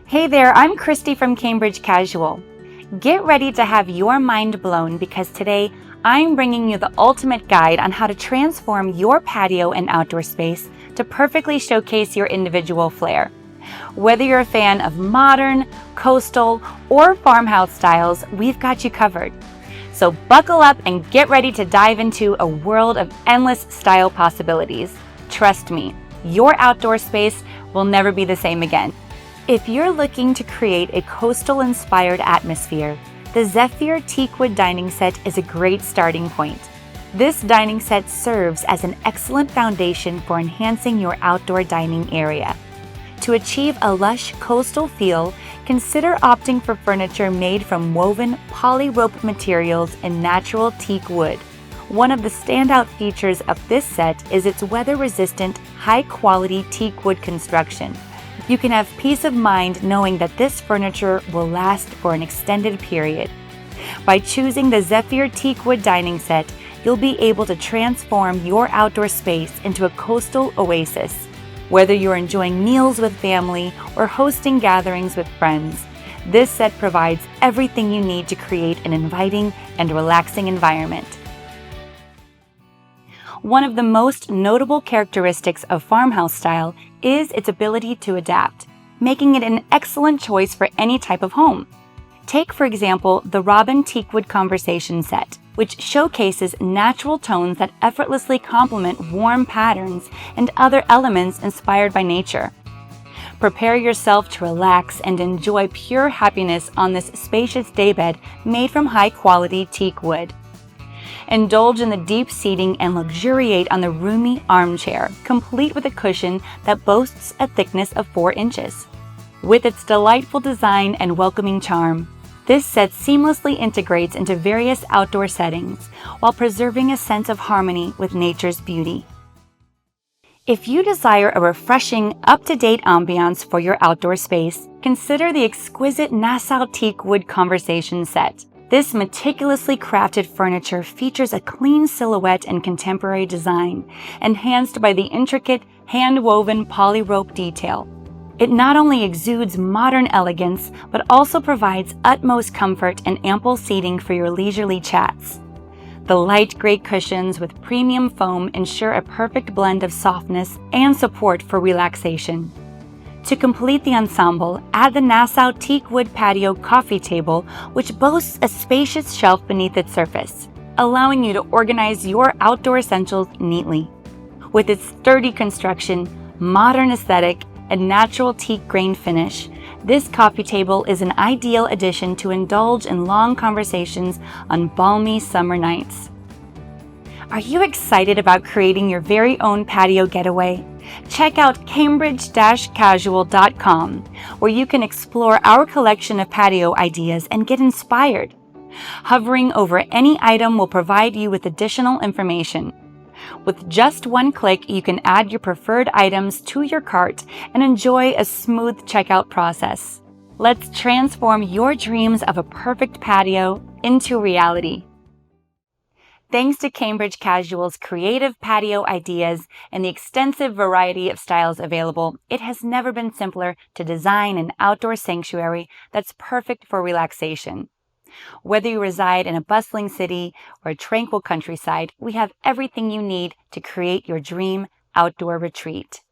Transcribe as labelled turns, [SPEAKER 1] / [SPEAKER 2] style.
[SPEAKER 1] Hey there, I'm Christy from Cambridge Casual. Get ready to have your mind blown because today I'm bringing you the ultimate guide on how to transform your patio and outdoor space to perfectly showcase your individual flair. Whether you're a fan of modern, coastal, or farmhouse styles, we've got you covered. So buckle up and get ready to dive into a world of endless style possibilities. Trust me, your outdoor space will never be the same again. If you're looking to create a coastal-inspired atmosphere, the Zephyr Teakwood dining set is a great starting point. This dining set serves as an excellent foundation for enhancing your outdoor dining area. To achieve a lush coastal feel, consider opting for furniture made from woven poly-rope materials and natural teak wood. One of the standout features of this set is its weather-resistant, high-quality teak wood construction. You can have peace of mind knowing that this furniture will last for an extended period. By choosing the Zephyr Teakwood dining set, you'll be able to transform your outdoor space into a coastal oasis. Whether you're enjoying meals with family or hosting gatherings with friends, this set provides everything you need to create an inviting and relaxing environment. One of the most notable characteristics of farmhouse style is its ability to adapt, making it an excellent choice for any type of home. Take, for example, the Robin Teakwood Conversation set, which showcases natural tones that effortlessly complement warm patterns and other elements inspired by nature. Prepare yourself to relax and enjoy pure happiness on this spacious daybed made from high-quality teak wood. Indulge in the deep seating and luxuriate on the roomy armchair, complete with a cushion that boasts a thickness of 4 inches. With its delightful design and welcoming charm, this set seamlessly integrates into various outdoor settings while preserving a sense of harmony with nature's beauty. If you desire a refreshing, up-to-date ambiance for your outdoor space, consider the exquisite Nassau Teakwood Conversation set. This meticulously crafted furniture features a clean silhouette and contemporary design, enhanced by the intricate, hand-woven poly-rope detail. It not only exudes modern elegance, but also provides utmost comfort and ample seating for your leisurely chats. The light gray cushions with premium foam ensure a perfect blend of softness and support for relaxation. To complete the ensemble, add the Nassau Teakwood Patio coffee table, which boasts a spacious shelf beneath its surface, allowing you to organize your outdoor essentials neatly. With its sturdy construction, modern aesthetic, and natural teak grain finish, this coffee table is an ideal addition to indulge in long conversations on balmy summer nights. Are you excited about creating your very own patio getaway? Check out cambridge-casual.com, where you can explore our collection of patio ideas and get inspired. Hovering over any item will provide you with additional information. With just one click, you can add your preferred items to your cart and enjoy a smooth checkout process. Let's transform your dreams of a perfect patio into reality. Thanks to Cambridge Casual's creative patio ideas and the extensive variety of styles available, it has never been simpler to design an outdoor sanctuary that's perfect for relaxation. Whether you reside in a bustling city or a tranquil countryside, we have everything you need to create your dream outdoor retreat.